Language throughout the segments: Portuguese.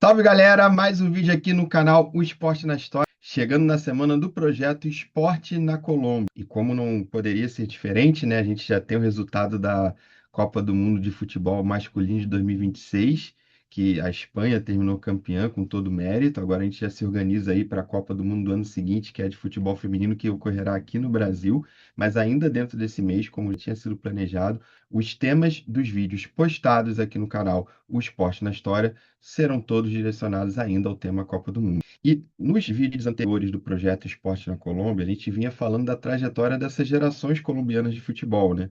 Salve galera, mais um vídeo aqui no canal O Esporte na História, chegando na semana do projeto Esporte na Colômbia. E como não poderia ser diferente, né? A gente já tem o resultado da Copa do Mundo de Futebol Masculino de 2026, que a Espanha terminou campeã com todo mérito. Agora a gente já se organiza aí para a Copa do Mundo do ano seguinte, que é de futebol feminino, que ocorrerá aqui no Brasil, mas ainda dentro desse mês, como tinha sido planejado. Os temas dos vídeos postados aqui no canal O Esporte na História serão todos direcionados ainda ao tema Copa do Mundo. E nos vídeos anteriores do projeto Esporte na Colômbia, a gente vinha falando da trajetória dessas gerações colombianas de futebol, né?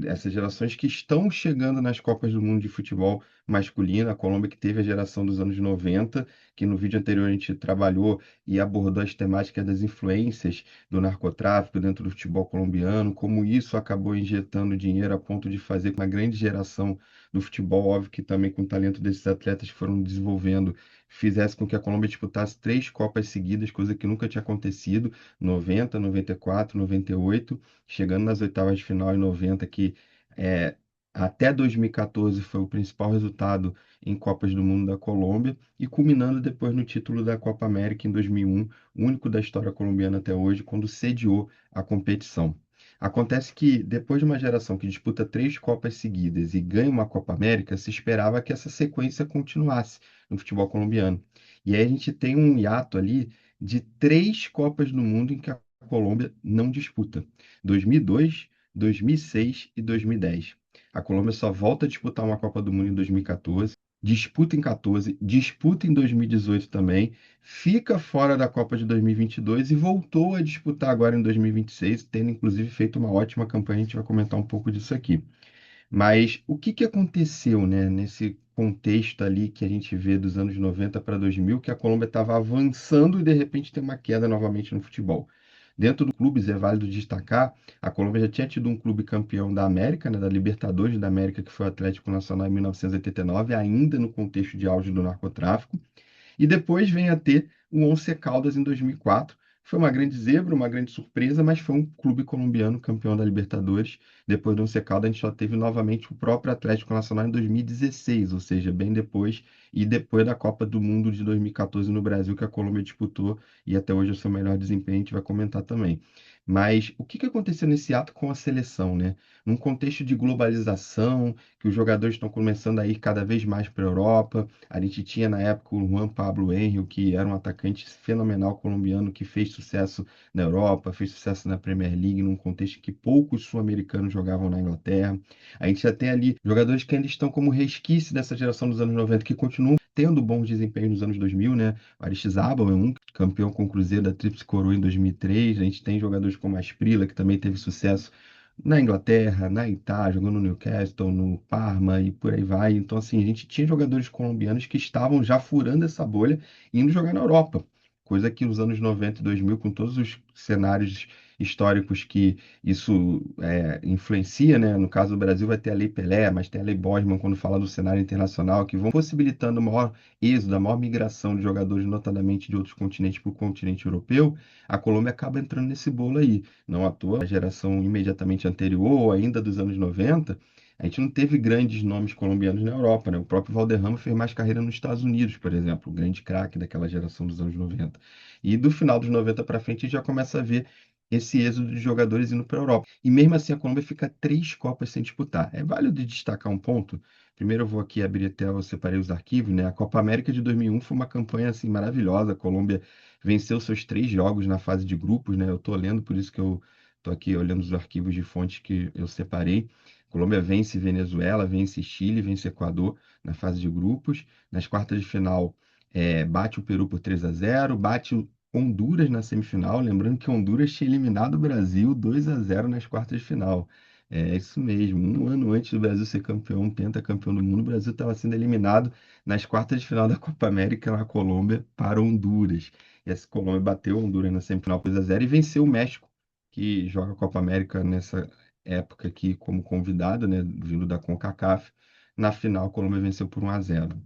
Essas gerações que estão chegando nas Copas do Mundo de futebol masculino, a Colômbia que teve a geração dos anos 90, que no vídeo anterior a gente trabalhou e abordou as temáticas das influências do narcotráfico dentro do futebol colombiano, como isso acabou injetando dinheiro a ponto de fazer com uma grande geração do futebol, óbvio que também com o talento desses atletas que foram desenvolvendo, fizesse com que a Colômbia disputasse três Copas seguidas, coisa que nunca tinha acontecido, 90, 94, 98, chegando nas oitavas de final em 90, que é, até 2014 foi o principal resultado em Copas do Mundo da Colômbia, e culminando depois no título da Copa América em 2001, o único da história colombiana até hoje, quando sediou a competição. Acontece que, depois de uma geração que disputa três Copas seguidas e ganha uma Copa América, se esperava que essa sequência continuasse no futebol colombiano. E aí a gente tem um hiato ali de três Copas do Mundo em que a Colômbia não disputa: 2002, 2006 e 2010. A Colômbia só volta a disputar uma Copa do Mundo em 2014, disputa em 14, disputa em 2018 também, fica fora da Copa de 2022 e voltou a disputar agora em 2026, tendo inclusive feito uma ótima campanha. A gente vai comentar um pouco disso aqui. Mas o que que aconteceu, né, nesse contexto ali que a gente vê dos anos 90 para 2000, que a Colômbia estava avançando e de repente tem uma queda novamente no futebol? Dentro do clube, é válido destacar, a Colômbia já tinha tido um clube campeão da América, né, da Libertadores da América, que foi o Atlético Nacional em 1989, ainda no contexto de auge do narcotráfico. E depois vem a ter o Once Caldas em 2004. Foi uma grande zebra, uma grande surpresa, mas foi um clube colombiano campeão da Libertadores. Depois do Once Caldas, a gente só teve novamente o próprio Atlético Nacional em 2016, ou seja, bem depois, e depois da Copa do Mundo de 2014 no Brasil, que a Colômbia disputou, e até hoje é o seu melhor desempenho, a gente vai comentar também. Mas o que que aconteceu nesse ato com a seleção, né? Num contexto de globalização, que os jogadores estão começando a ir cada vez mais para a Europa. A gente tinha na época o Juan Pablo Henry, que era um atacante fenomenal colombiano que fez sucesso na Europa, fez sucesso na Premier League, num contexto que poucos sul-americanos jogavam na Inglaterra. A gente já tem ali jogadores que ainda estão como resquício dessa geração dos anos 90, que continuam tendo bons desempenhos nos anos 2000, né? O Aristizábal é um campeão com o Cruzeiro da Tríplice Coroa em 2003. A gente tem jogadores como a Asprilla, que também teve sucesso na Inglaterra, na Itália, jogando no Newcastle, no Parma e por aí vai. Então, assim, a gente tinha jogadores colombianos que estavam já furando essa bolha e indo jogar na Europa. Coisa que nos anos 90 e 2000, com todos os cenários históricos que isso influencia, né? No caso do Brasil vai ter a Lei Pelé, mas tem a Lei Bosman quando fala do cenário internacional, que vão possibilitando o maior êxodo, a maior migração de jogadores, notadamente de outros continentes para o continente europeu. A Colômbia acaba entrando nesse bolo aí. Não à toa, a geração imediatamente anterior, ou ainda dos anos 90, a gente não teve grandes nomes colombianos na Europa, né? O próprio Valderrama fez mais carreira nos Estados Unidos, por exemplo, o grande craque daquela geração dos anos 90. E do final dos 90 para frente, a gente já começa a ver esse êxodo de jogadores indo para a Europa. E mesmo assim, a Colômbia fica três Copas sem disputar. É válido destacar um ponto. Primeiro eu vou aqui abrir até, eu separei os arquivos, né? A Copa América de 2001 foi uma campanha assim maravilhosa. A Colômbia venceu seus três jogos na fase de grupos, né? Eu tô lendo, por isso que eu tô aqui olhando os arquivos de fontes que eu separei. Colômbia vence Venezuela, vence Chile, vence Equador na fase de grupos. Nas quartas de final, bate o Peru por 3-0, bate o Honduras na semifinal. Lembrando que Honduras tinha eliminado o Brasil 2-0 nas quartas de final. É isso mesmo. Um ano antes do Brasil ser campeão, pentacampeão do mundo, o Brasil estava sendo eliminado nas quartas de final da Copa América na Colômbia para Honduras. E essa Colômbia bateu Honduras na semifinal por 2-0 e venceu o México, que joga a Copa América nessa época aqui como convidado, né, vindo da CONCACAF. Na final, a Colômbia venceu por 1-0.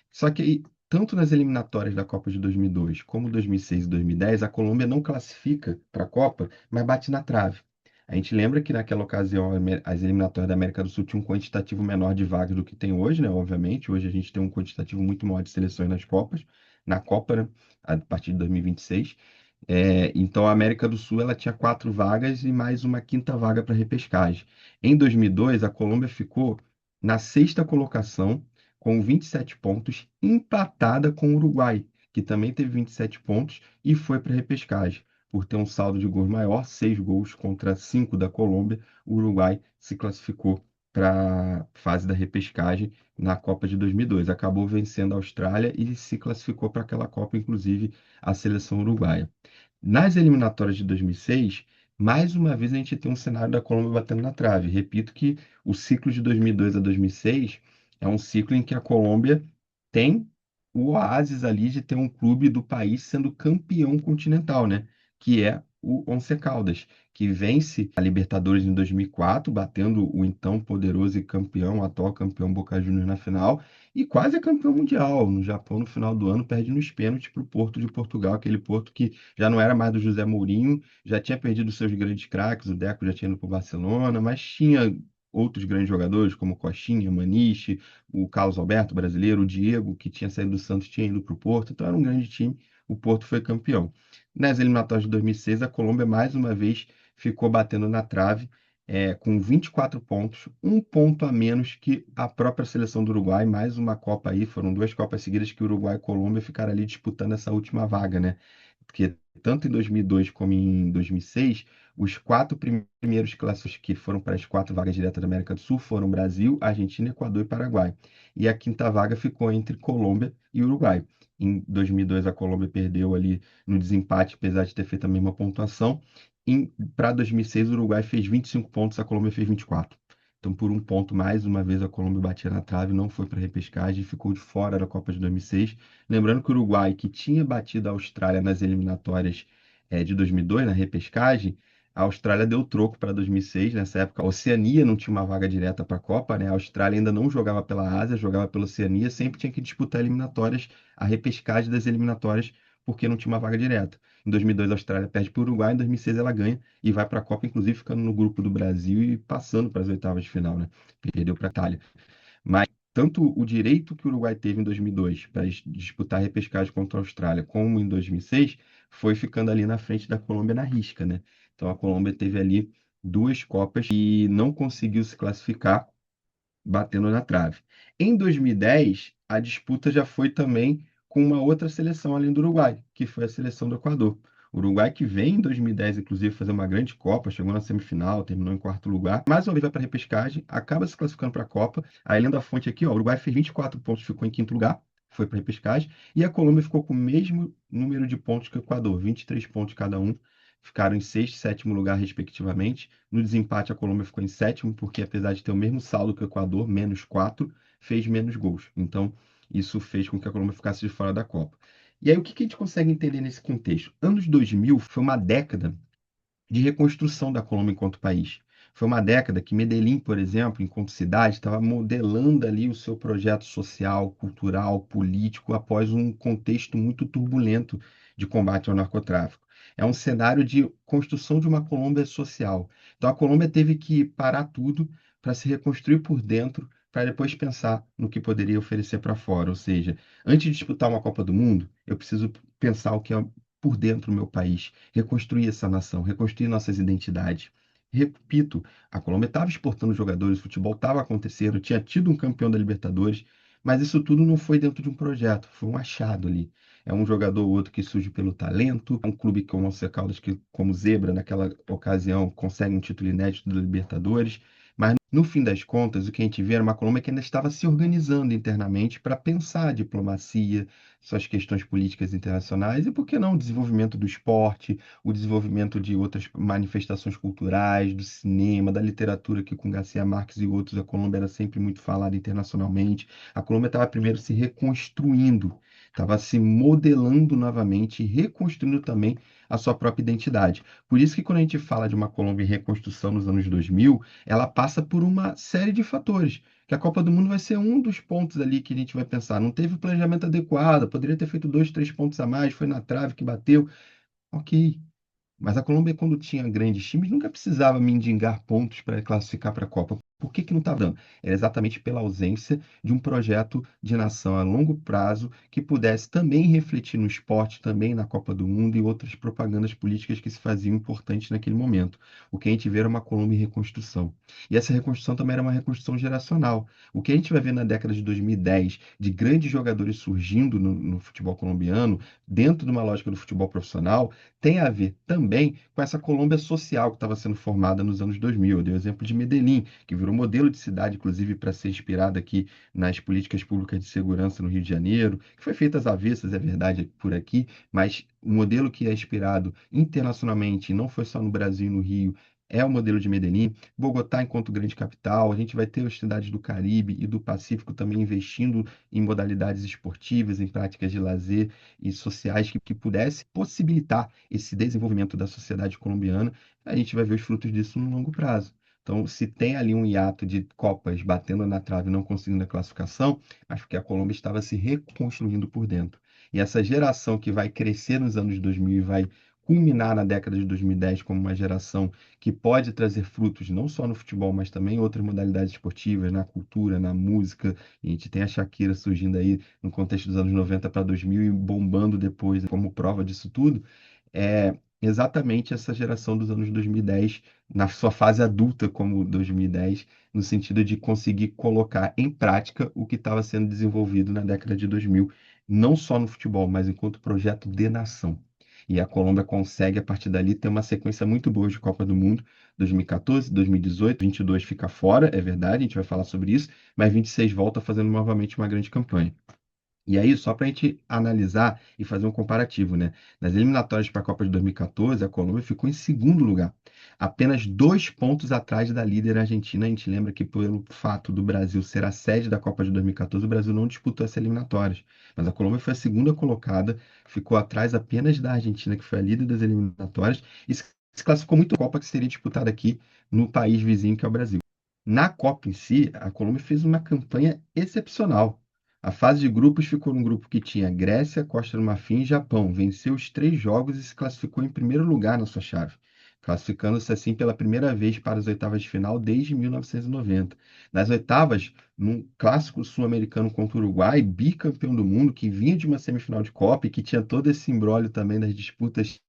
Só que tanto nas eliminatórias da Copa de 2002, como 2006 e 2010, a Colômbia não classifica para a Copa, mas bate na trave. A gente lembra que naquela ocasião as eliminatórias da América do Sul tinham um quantitativo menor de vagas do que tem hoje, né? Obviamente, hoje a gente tem um quantitativo muito maior de seleções nas Copas, na Copa, né? A partir de 2026. Então, a América do Sul ela tinha 4 vagas e mais uma quinta vaga para repescagem. Em 2002, a Colômbia ficou na sexta colocação, com 27 pontos, empatada com o Uruguai, que também teve 27 pontos e foi para a repescagem. Por ter um saldo de gols maior, 6 gols contra 5 da Colômbia, o Uruguai se classificou para a fase da repescagem na Copa de 2002. Acabou vencendo a Austrália e se classificou para aquela Copa, inclusive a seleção uruguaia. Nas eliminatórias de 2006, mais uma vez a gente tem um cenário da Colômbia batendo na trave. Repito que o ciclo de 2002 a 2006 é um ciclo em que a Colômbia tem o oásis ali de ter um clube do país sendo campeão continental, né? Que é o Once Caldas, que vence a Libertadores em 2004, batendo o então poderoso e campeão, atual campeão Boca Juniors na final, e quase é campeão mundial. No Japão, no final do ano, perde nos pênaltis para o Porto de Portugal, aquele Porto que já não era mais do José Mourinho, já tinha perdido seus grandes craques, o Deco já tinha ido para o Barcelona, mas tinha outros grandes jogadores, como Costinha, Maniche, o Carlos Alberto, brasileiro, o Diego, que tinha saído do Santos, tinha ido para o Porto, então era um grande time, o Porto foi campeão. Nas eliminatórias de 2006, a Colômbia mais uma vez ficou batendo na trave, com 24 pontos, um ponto a menos que a própria seleção do Uruguai, mais uma Copa aí, foram 2 Copas seguidas que o Uruguai e Colômbia ficaram ali disputando essa última vaga, né? Porque tanto em 2002 como em 2006, os 4 primeiros classificados que foram para as 4 vagas diretas da América do Sul foram Brasil, Argentina, Equador e Paraguai. E a quinta vaga ficou entre Colômbia e Uruguai. Em 2002, a Colômbia perdeu ali no desempate, apesar de ter feito a mesma pontuação. Para 2006, o Uruguai fez 25 pontos, a Colômbia fez 24. Então, por um ponto, mais uma vez, a Colômbia batia na trave, não foi para a repescagem, ficou de fora da Copa de 2006. Lembrando que o Uruguai, que tinha batido a Austrália nas eliminatórias de 2002, na repescagem, a Austrália deu troco para 2006. Nessa época, a Oceania não tinha uma vaga direta para a Copa, né? A Austrália ainda não jogava pela Ásia, jogava pela Oceania, sempre tinha que disputar eliminatórias, a repescagem das eliminatórias, porque não tinha uma vaga direta. Em 2002, a Austrália perde para o Uruguai, em 2006 ela ganha e vai para a Copa, inclusive ficando no grupo do Brasil e passando para as oitavas de final, né? Perdeu para a Itália. Mas tanto o direito que o Uruguai teve em 2002 para disputar a repescagem contra a Austrália, como em 2006, foi ficando ali na frente da Colômbia na risca, né? Então a Colômbia teve ali 2 Copas e não conseguiu se classificar batendo na trave. Em 2010, a disputa já foi também com uma outra seleção além do Uruguai, que foi a seleção do Equador. O Uruguai que vem em 2010, inclusive, fazer uma grande Copa, chegou na semifinal, terminou em quarto lugar. Mais uma vez vai para a repescagem, acaba se classificando para a Copa. Aí, lendo a fonte aqui, ó, o Uruguai fez 24 pontos, ficou em quinto lugar, foi para a repescagem. E a Colômbia ficou com o mesmo número de pontos que o Equador, 23 pontos cada um. Ficaram em sexto e sétimo lugar, respectivamente. No desempate, a Colômbia ficou em sétimo, porque apesar de ter o mesmo saldo que o Equador, -4, fez menos gols. Então, isso fez com que a Colômbia ficasse de fora da Copa. E aí, o que que a gente consegue entender nesse contexto? Anos 2000 foi uma década de reconstrução da Colômbia enquanto país. Foi uma década que Medellín, por exemplo, enquanto cidade, estava modelando ali o seu projeto social, cultural, político, após um contexto muito turbulento de combate ao narcotráfico. É um cenário de construção de uma Colômbia social. Então, a Colômbia teve que parar tudo para se reconstruir por dentro, para depois pensar no que poderia oferecer para fora. Ou seja, antes de disputar uma Copa do Mundo, eu preciso pensar o que é por dentro do meu país, reconstruir essa nação, reconstruir nossas identidades. Repito, a Colômbia estava exportando jogadores, o futebol estava acontecendo, tinha tido um campeão da Libertadores, mas isso tudo não foi dentro de um projeto, foi um achado ali. É um jogador ou outro que surge pelo talento, é um clube como o Once Caldas, que, como zebra, naquela ocasião, consegue um título inédito da Libertadores, mas no fim das contas, o que a gente vê era uma Colômbia que ainda estava se organizando internamente para pensar a diplomacia, suas questões políticas internacionais e, por que não, o desenvolvimento do esporte, o desenvolvimento de outras manifestações culturais, do cinema, da literatura, que com Garcia Marques e outros a Colômbia era sempre muito falada internacionalmente. A Colômbia estava primeiro se reconstruindo, estava se modelando novamente e reconstruindo também a sua própria identidade. Por isso que quando a gente fala de uma Colômbia em reconstrução nos anos 2000, ela passa por uma série de fatores que a Copa do Mundo vai ser um dos pontos ali que a gente vai pensar. Não teve o planejamento adequado, poderia ter feito 2, 3 pontos a mais, foi na trave que bateu. Ok. Mas a Colômbia, quando tinha grandes times, nunca precisava mendigar pontos para classificar para a Copa. Por que que não estava dando? Era exatamente pela ausência de um projeto de nação a longo prazo que pudesse também refletir no esporte, também na Copa do Mundo e outras propagandas políticas que se faziam importantes naquele momento. O que a gente vê era uma Colômbia em reconstrução. E essa reconstrução também era uma reconstrução geracional. O que a gente vai ver na década de 2010, de grandes jogadores surgindo no futebol colombiano, dentro de uma lógica do futebol profissional, tem a ver também com essa Colômbia social que estava sendo formada nos anos 2000. Eu dei o exemplo de Medellín, que virou modelo de cidade, inclusive, para ser inspirada aqui nas políticas públicas de segurança no Rio de Janeiro, que foi feita às avessas, é verdade, por aqui, mas o modelo que é inspirado internacionalmente, e não foi só no Brasil e no Rio, é o modelo de Medellín. Bogotá, enquanto grande capital, a gente vai ter as cidades do Caribe e do Pacífico também investindo em modalidades esportivas, em práticas de lazer e sociais que pudesse possibilitar esse desenvolvimento da sociedade colombiana. A gente vai ver os frutos disso no longo prazo. Então, se tem ali um hiato de Copas batendo na trave e não conseguindo a classificação, acho porque a Colômbia estava se reconstruindo por dentro. E essa geração que vai crescer nos anos 2000 e vai culminar na década de 2010 como uma geração que pode trazer frutos não só no futebol, mas também em outras modalidades esportivas, na cultura, na música. E a gente tem a Shakira surgindo aí no contexto dos anos 90 para 2000 e bombando depois como prova disso tudo. É exatamente essa geração dos anos 2010, na sua fase adulta como 2010, no sentido de conseguir colocar em prática o que estava sendo desenvolvido na década de 2000, não só no futebol, mas enquanto projeto de nação. E a Colômbia consegue, a partir dali, ter uma sequência muito boa de Copa do Mundo, 2014, 2018, 22 fica fora, é verdade, a gente vai falar sobre isso, mas 26 volta fazendo novamente uma grande campanha. E aí, só para a gente analisar e fazer um comparativo, né? Nas eliminatórias para a Copa de 2014, a Colômbia ficou em segundo lugar, apenas 2 pontos atrás da líder Argentina. A gente lembra que, pelo fato do Brasil ser a sede da Copa de 2014, o Brasil não disputou essas eliminatórias. Mas a Colômbia foi a segunda colocada, ficou atrás apenas da Argentina, que foi a líder das eliminatórias, e se classificou muito a Copa que seria disputada aqui no país vizinho, que é o Brasil. Na Copa em si, a Colômbia fez uma campanha excepcional. A fase de grupos ficou num grupo que tinha Grécia, Costa do Marfim e Japão. Venceu os 3 jogos e se classificou em primeiro lugar na sua chave, classificando-se assim pela primeira vez para as oitavas de final desde 1990. Nas oitavas, num clássico sul-americano contra o Uruguai, bicampeão do mundo, que vinha de uma semifinal de Copa e que tinha todo esse imbróglio também das disputas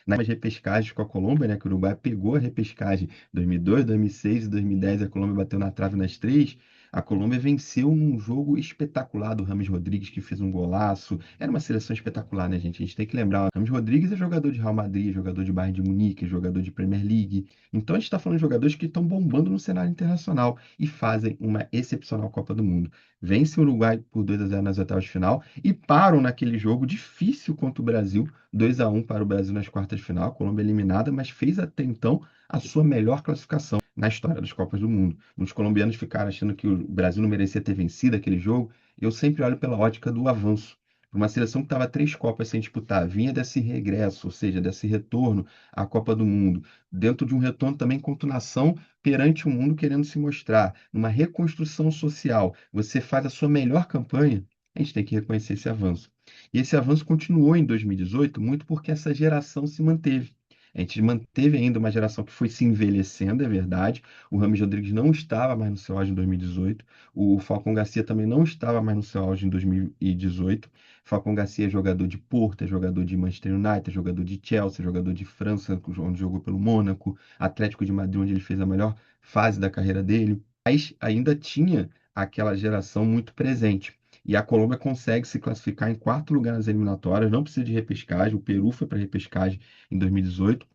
nas repescagens com a Colômbia, né, que o Uruguai pegou a repescagem 2002, 2006 e 2010, a Colômbia bateu na trave nas três. A Colômbia venceu num jogo espetacular do Rames Rodrigues, que fez um golaço. Era uma seleção espetacular, né, gente? A gente tem que lembrar. Rames Rodrigues é jogador de Real Madrid, jogador de Bayern de Munique, jogador de Premier League. Então a gente está falando de jogadores que estão bombando no cenário internacional e fazem uma excepcional Copa do Mundo. Vence o Uruguai por 2-0 nas oitavas de final e param naquele jogo difícil contra o Brasil, 2-1 para o Brasil nas quartas de final. A Colômbia eliminada, mas fez até então a sua melhor classificação na história das Copas do Mundo. Muitos colombianos ficaram achando que o Brasil não merecia ter vencido aquele jogo. Eu sempre olho pela ótica do avanço. Uma seleção que estava 3 Copas sem disputar, vinha desse regresso, ou seja, desse retorno à Copa do Mundo, dentro de um retorno também contra nação perante o mundo querendo se mostrar, numa reconstrução social. Você faz a sua melhor campanha, a gente tem que reconhecer esse avanço. E esse avanço continuou em 2018, muito porque essa geração se manteve. A gente manteve ainda uma geração que foi se envelhecendo, é verdade. O Rames Rodrigues não estava mais no seu auge em 2018. O Falcão Garcia também não estava mais no seu auge em 2018. Falcão Garcia é jogador de Porto, é jogador de Manchester United, é jogador de Chelsea, é jogador de França, onde jogou pelo Mônaco, Atlético de Madrid, onde ele fez a melhor fase da carreira dele. Mas ainda tinha aquela geração muito presente. E a Colômbia consegue se classificar em quarto lugar nas eliminatórias, não precisa de repescagem. O Peru foi para repescagem em 2018,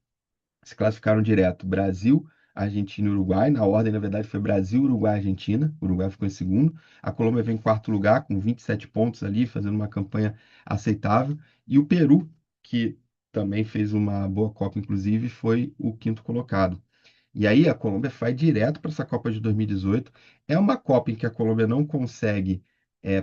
se classificaram direto Brasil, Argentina e Uruguai. Na ordem, na verdade, foi Brasil, Uruguai, Argentina. O Uruguai ficou em segundo. A Colômbia vem em quarto lugar, com 27 pontos ali, fazendo uma campanha aceitável. E o Peru, que também fez uma boa Copa, inclusive, foi o quinto colocado. E aí a Colômbia vai direto para essa Copa de 2018. É uma Copa em que a Colômbia não consegue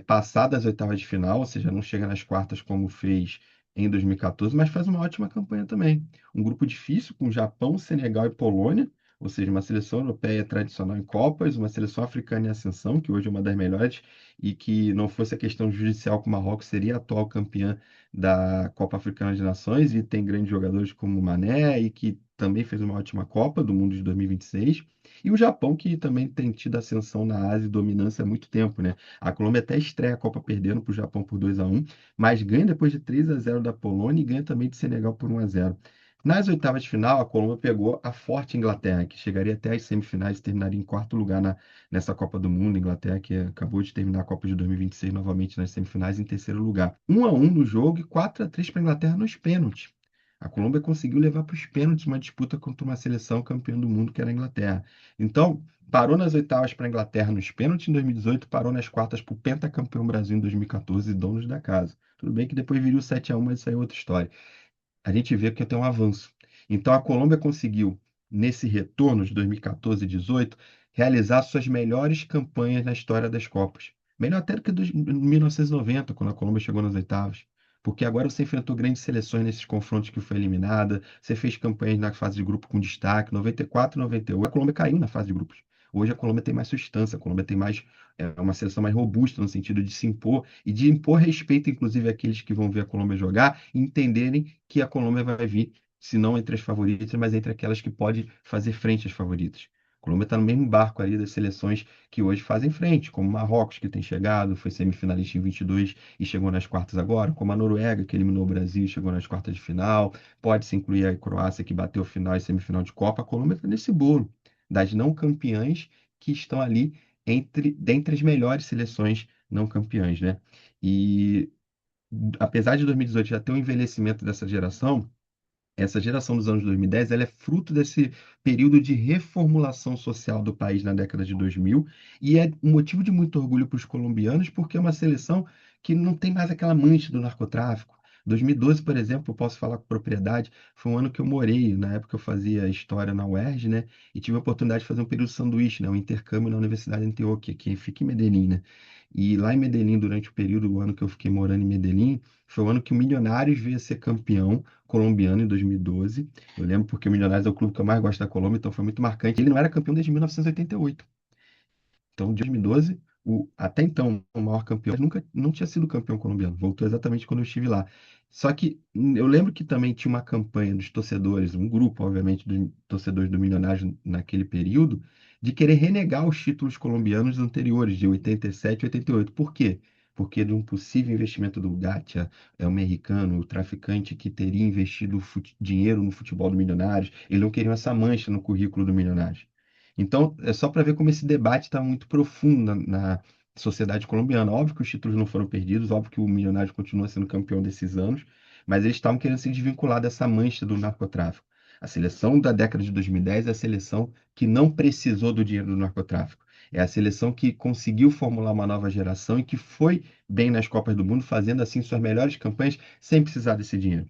passar das oitavas de final, ou seja, não chega nas quartas como fez em 2014, mas faz uma ótima campanha também. Um grupo difícil com Japão, Senegal e Polônia. ou seja, uma seleção europeia tradicional em Copas, uma seleção africana em ascensão, que hoje é uma das melhores, e que não fosse a questão judicial com o Marrocos, seria a atual campeã da Copa Africana de Nações, e tem grandes jogadores como o Mané, e que também fez uma ótima Copa do Mundo de 2026. E o Japão, que também tem tido ascensão na Ásia e dominância há muito tempo, né? A Colômbia até estreia a Copa perdendo para o Japão por 2-1, mas ganha depois de 3-0 da Polônia e ganha também de Senegal por 1-0. Nas oitavas de final, a Colômbia pegou a forte Inglaterra, que chegaria até as semifinais e terminaria em quarto lugar nessa Copa do Mundo. Inglaterra, que acabou de terminar a Copa de 2026 novamente nas semifinais em terceiro lugar. 1-1 no jogo e 4-3 para a Inglaterra nos pênaltis. A Colômbia conseguiu levar para os pênaltis uma disputa contra uma seleção campeã do mundo, que era a Inglaterra. Então, parou nas oitavas para a Inglaterra nos pênaltis em 2018, parou nas quartas para o pentacampeão Brasil em 2014, donos da casa. Tudo bem que depois viria o 7-1, mas isso aí é outra história. A gente vê que tem um avanço. Então, a Colômbia conseguiu, nesse retorno de 2014 e 2018, realizar suas melhores campanhas na história das Copas. Melhor até do que em 1990, quando a Colômbia chegou nas oitavas. Porque agora você enfrentou grandes seleções nesses confrontos que foi eliminada, você fez campanhas na fase de grupo com destaque, 94 e 98. A Colômbia caiu na fase de grupos. Hoje a Colômbia tem mais substância, a Colômbia tem mais, é uma seleção mais robusta no sentido de se impor e de impor respeito, inclusive, àqueles que vão ver a Colômbia jogar e entenderem que a Colômbia vai vir, se não entre as favoritas, mas entre aquelas que pode fazer frente às favoritas. A Colômbia está no mesmo barco ali das seleções que hoje fazem frente, como o Marrocos, que tem chegado, foi semifinalista em 22 e chegou nas quartas agora, como a Noruega, que eliminou o Brasil e chegou nas quartas de final. Pode-se incluir a Croácia, que bateu final e semifinal de Copa. A Colômbia está nesse bolo das não campeãs que estão ali dentre as melhores seleções não campeãs, né? E apesar de 2018 já ter um envelhecimento dessa geração, essa geração dos anos 2010, ela é fruto desse período de reformulação social do país na década de 2000 e é um motivo de muito orgulho para os colombianos porque é uma seleção que não tem mais aquela mancha do narcotráfico. 2012, por exemplo, eu posso falar com propriedade, foi um ano que eu morei, na época eu fazia história na UERJ, né, e tive a oportunidade de fazer um período de sanduíche, né, um intercâmbio na Universidade de Antioquia, que fica em Medellín, né. E lá em Medellín, durante o período, o ano que eu fiquei morando em Medellín, foi o ano que o Milionários veio a ser campeão colombiano em 2012. Eu lembro porque o Milionários é o clube que eu mais gosto da Colômbia, então foi muito marcante. Ele não era campeão desde 1988. Então, de 2012, até então, o maior campeão nunca não tinha sido campeão colombiano. Voltou exatamente quando eu estive lá. Só que eu lembro que também tinha uma campanha dos torcedores, um grupo, obviamente, dos torcedores do Milionários naquele período, de querer renegar os títulos colombianos anteriores, de 87 e 88. Por quê? Porque de um possível investimento do Gacha, o mexicano, o traficante que teria investido dinheiro no futebol do Milionários, eles não queriam essa mancha no currículo do Milionários. Então, é só para ver como esse debate está muito profundo na sociedade colombiana. Óbvio que os títulos não foram perdidos, óbvio que o Milionário continua sendo campeão desses anos, mas eles estavam querendo se desvincular dessa mancha do narcotráfico. A seleção da década de 2010 é a seleção que não precisou do dinheiro do narcotráfico. É a seleção que conseguiu formular uma nova geração e que foi bem nas Copas do Mundo, fazendo assim suas melhores campanhas sem precisar desse dinheiro.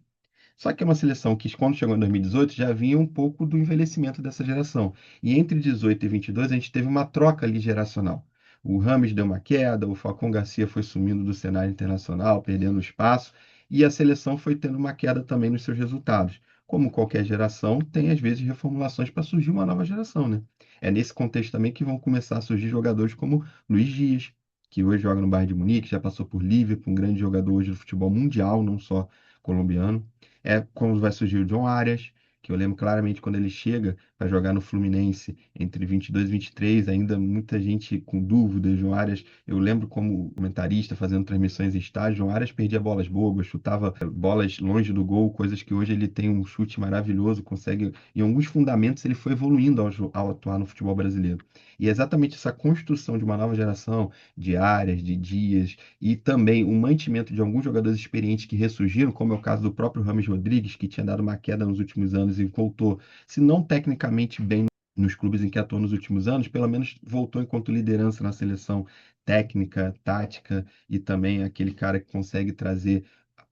Só que é uma seleção que, quando chegou em 2018, já vinha um pouco do envelhecimento dessa geração. E entre 18 e 22, a gente teve uma troca ali geracional. O Rames deu uma queda, o Falcão Garcia foi sumindo do cenário internacional, perdendo espaço, e a seleção foi tendo uma queda também nos seus resultados. Como qualquer geração, tem às vezes reformulações para surgir uma nova geração, né? É nesse contexto também que vão começar a surgir jogadores como Luiz Dias, que hoje joga no Bayern de Munique, já passou por Liverpool, um grande jogador hoje do futebol mundial, não só colombiano. É quando vai surgir o John Arias, que eu lembro claramente quando ele chega para jogar no Fluminense entre 22 e 23, ainda muita gente com dúvidas. João Arias, eu lembro como comentarista fazendo transmissões em estádio, João Arias perdia bolas bobas, chutava bolas longe do gol, coisas que hoje ele tem um chute maravilhoso, consegue, em alguns fundamentos ele foi evoluindo ao atuar no futebol brasileiro. E é exatamente essa construção de uma nova geração de Arias, de Dias, e também o mantimento de alguns jogadores experientes que ressurgiram, como é o caso do próprio Rames Rodrigues, que tinha dado uma queda nos últimos anos e voltou, se não tecnicamente bem nos clubes em que atuou nos últimos anos, pelo menos voltou enquanto liderança na seleção técnica, tática e também aquele cara que consegue trazer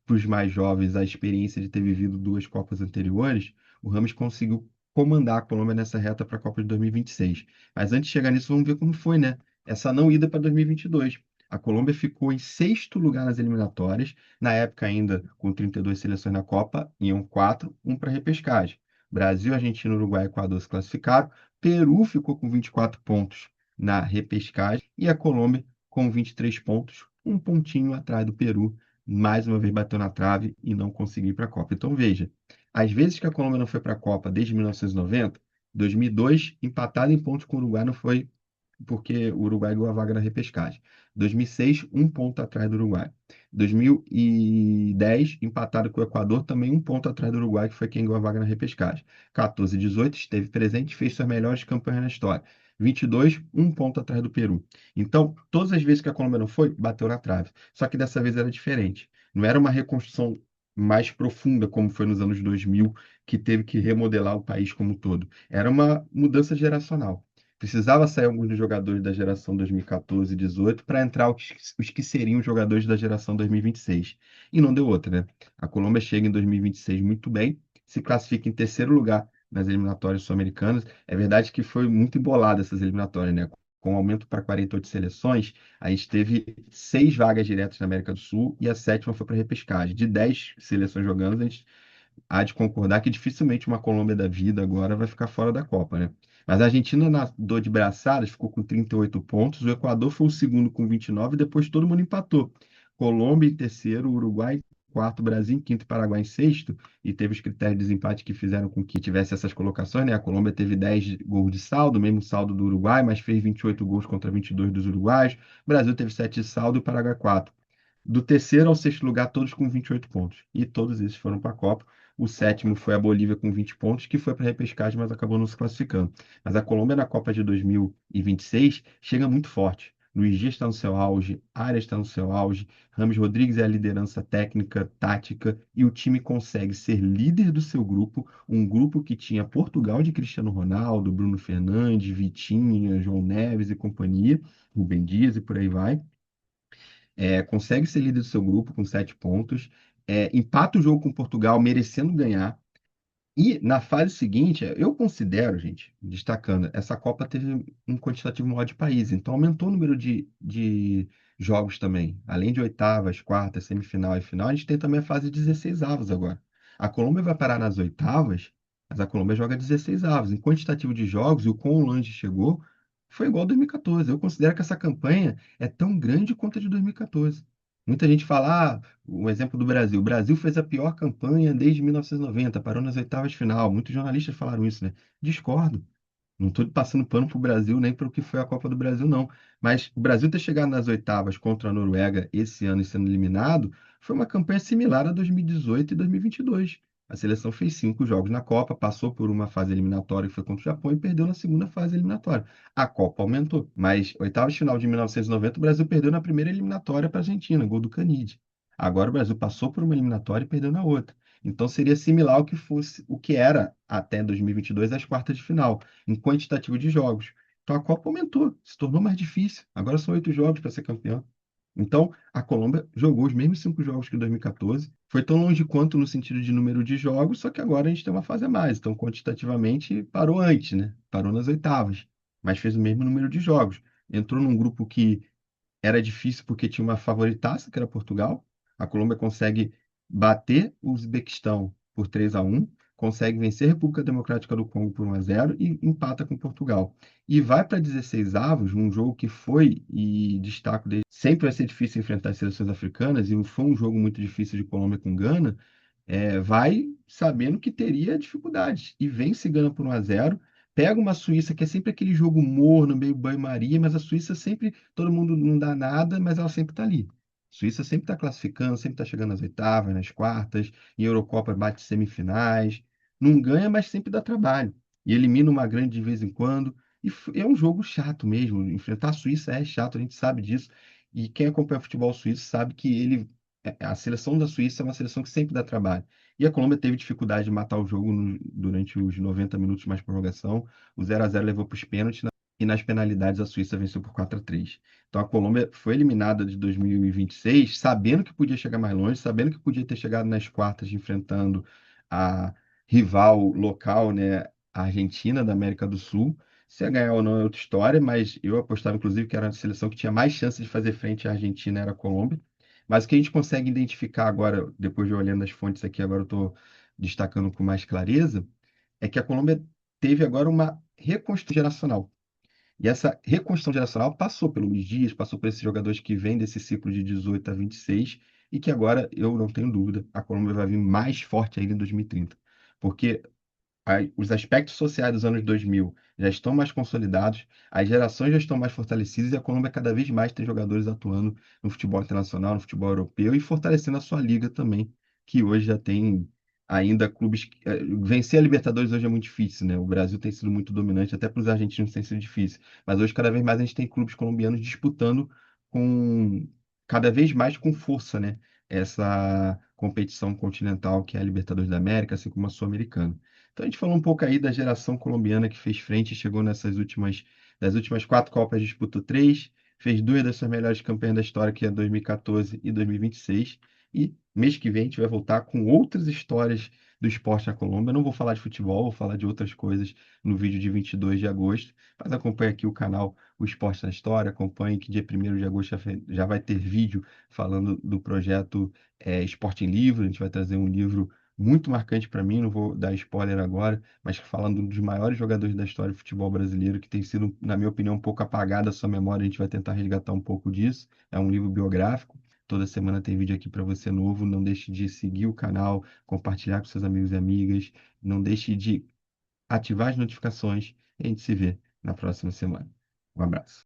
para os mais jovens a experiência de ter vivido duas Copas anteriores. O Rames conseguiu comandar a Colômbia nessa reta para a Copa de 2026. Mas antes de chegar nisso, vamos ver como foi, né? Essa não ida para 2022. A Colômbia ficou em sexto lugar nas eliminatórias, na época ainda com 32 seleções na Copa, iam quatro, um para repescagem. Brasil, Argentina, Uruguai e Equador se classificaram. Peru ficou com 24 pontos na repescagem e a Colômbia com 23 pontos, um pontinho atrás do Peru. Mais uma vez bateu na trave e não conseguiu ir para a Copa. Então veja, às vezes que a Colômbia não foi para a Copa desde 1990, 2002, empatado em pontos com o Uruguai, não foi porque o Uruguai ganhou a vaga na repescagem. 2006, um ponto atrás do Uruguai. 2010, empatado com o Equador, também um ponto atrás do Uruguai, que foi quem ganhou a vaga na repescagem. 14 e 18, esteve presente e fez suas melhores campanhas na história. 22, um ponto atrás do Peru. Então, todas as vezes que a Colômbia não foi, bateu na trave. Só que dessa vez era diferente. Não era uma reconstrução mais profunda, como foi nos anos 2000, que teve que remodelar o país como um todo. Era uma mudança geracional. Precisava sair alguns dos jogadores da geração 2014 e 2018 para entrar os que seriam os jogadores da geração 2026. E 26. E não deu outra, né? A Colômbia chega em 2026 muito bem, se classifica em terceiro lugar nas eliminatórias sul-americanas. É verdade que foi muito embolada essas eliminatórias, né? Com o aumento para 48 seleções, a gente teve 6 vagas diretas na América do Sul e a sétima foi para repescagem. De 10 seleções jogando, a gente há de concordar que dificilmente uma Colômbia da vida agora vai ficar fora da Copa, né? Mas a Argentina nadou de braçadas, ficou com 38 pontos, o Equador foi o segundo com 29 e depois todo mundo empatou. Colômbia em terceiro, Uruguai em quarto, Brasil em quinto e Paraguai em sexto, e teve os critérios de desempate que fizeram com que tivesse essas colocações, né? A Colômbia teve 10 gols de saldo, mesmo saldo do Uruguai, mas fez 28 gols contra 22 dos uruguaios. O Brasil teve 7 de saldo e o Paraguai 4. Do terceiro ao sexto lugar, todos com 28 pontos. E todos esses foram para a Copa. O sétimo foi a Bolívia com 20 pontos, que foi para a repescagem, mas acabou não se classificando. Mas a Colômbia na Copa de 2026 chega muito forte. Luiz Dias está no seu auge, Arias está no seu auge, Rames Rodrigues é a liderança técnica, tática, e o time consegue ser líder do seu grupo, um grupo que tinha Portugal de Cristiano Ronaldo, Bruno Fernandes, Vitinha, João Neves e companhia, Rubem Dias e por aí vai. Consegue ser líder do seu grupo com 7 pontos, empata o jogo com Portugal, merecendo ganhar. E na fase seguinte, eu considero, gente, destacando, essa Copa teve um quantitativo maior de países, então aumentou o número de jogos também. Além de oitavas, quartas, semifinal e final, a gente tem também a fase de 16 avos agora. A Colômbia vai parar nas oitavas, mas a Colômbia joga 16 avos. Em quantitativo de jogos, e o quão longe chegou, foi igual a 2014. Eu considero que essa campanha é tão grande quanto a de 2014. Muita gente fala, o exemplo do Brasil. O Brasil fez a pior campanha desde 1990, parou nas oitavas de final. Muitos jornalistas falaram isso, né? Discordo. Não estou passando pano para o Brasil nem para o que foi a Copa do Brasil, não. Mas o Brasil ter chegado nas oitavas contra a Noruega esse ano e sendo eliminado foi uma campanha similar a 2018 e 2022. A seleção fez 5 jogos na Copa, passou por uma fase eliminatória que foi contra o Japão e perdeu na segunda fase eliminatória. A Copa aumentou, mas oitavas de final de 1990, o Brasil perdeu na primeira eliminatória para a Argentina, gol do Canide. Agora o Brasil passou por uma eliminatória e perdeu na outra. Então seria similar ao que fosse o que era até 2022 as quartas de final em quantitativo de jogos. Então a Copa aumentou, se tornou mais difícil. Agora são 8 jogos para ser campeão. Então a Colômbia jogou os mesmos 5 jogos que 2014. Foi tão longe quanto no sentido de número de jogos, só que agora a gente tem uma fase a mais. Então quantitativamente parou antes, né? Parou nas oitavas, mas fez o mesmo número de jogos. Entrou num grupo que era difícil porque tinha uma favoritaça, que era Portugal. A Colômbia consegue bater o Uzbequistão por 3-1, consegue vencer a República Democrática do Congo por 1-0 e empata com Portugal. E vai para 16 avos, um jogo que foi, e destaco dele, sempre vai ser difícil enfrentar as seleções africanas, e foi um jogo muito difícil de Colômbia com Gana, vai sabendo que teria dificuldades. E vence Gana por 1-0. Pega uma Suíça que é sempre aquele jogo morno, meio banho-maria, mas a Suíça sempre, todo mundo não dá nada, mas ela sempre está ali. A Suíça sempre está classificando, sempre está chegando nas oitavas, nas quartas, em Eurocopa bate semifinais. Não ganha, mas sempre dá trabalho. E elimina uma grande de vez em quando. E é um jogo chato mesmo. Enfrentar a Suíça é chato, a gente sabe disso. E quem acompanha o futebol suíço sabe que a seleção da Suíça é uma seleção que sempre dá trabalho. E a Colômbia teve dificuldade de matar o jogo durante os 90 minutos mais prorrogação. O 0-0 levou para os pênaltis e nas penalidades a Suíça venceu por 4-3. Então a Colômbia foi eliminada de 2026, sabendo que podia chegar mais longe, sabendo que podia ter chegado nas quartas enfrentando a rival local, né, a Argentina da América do Sul. Se ia ganhar ou não é outra história, mas eu apostava inclusive que era a seleção que tinha mais chance de fazer frente à Argentina era a Colômbia. Mas o que a gente consegue identificar agora, depois de olhando as fontes aqui, agora eu estou destacando com mais clareza, é que a Colômbia teve agora uma reconstrução geracional. E essa reconstrução geracional passou pelo Luís Dias, passou por esses jogadores que vêm desse ciclo de 18 a 26, e que agora, eu não tenho dúvida, a Colômbia vai vir mais forte ainda em 2030. Porque os aspectos sociais dos anos 2000 já estão mais consolidados, as gerações já estão mais fortalecidas e a Colômbia cada vez mais tem jogadores atuando no futebol internacional, no futebol europeu e fortalecendo a sua liga também, que hoje já tem ainda clubes. Vencer a Libertadores hoje é muito difícil, né? O Brasil tem sido muito dominante, até para os argentinos tem sido difícil. Mas hoje, cada vez mais, a gente tem clubes colombianos disputando com cada vez mais com força, né? Essa competição continental que é a Libertadores da América, assim como a Sul-Americana. Então a gente falou um pouco aí da geração colombiana que fez frente e chegou das últimas quatro Copas, disputou três, fez duas das suas melhores campanhas da história, que é 2014 e 2026. E mês que vem a gente vai voltar com outras histórias do esporte na Colômbia. Eu não vou falar de futebol, vou falar de outras coisas no vídeo de 22 de agosto. Mas acompanhe aqui o canal O Esporte na História, acompanhe que dia 1º de agosto já vai ter vídeo falando do projeto Esporte em Livro. A gente vai trazer um livro muito marcante para mim, não vou dar spoiler agora, mas falando dos maiores jogadores da história do futebol brasileiro, que tem sido, na minha opinião, um pouco apagada a sua memória, a gente vai tentar resgatar um pouco disso. É um livro biográfico. Toda semana tem vídeo aqui para você novo. Não deixe de seguir o canal, compartilhar com seus amigos e amigas. Não deixe de ativar as notificações. E a gente se vê na próxima semana. Um abraço.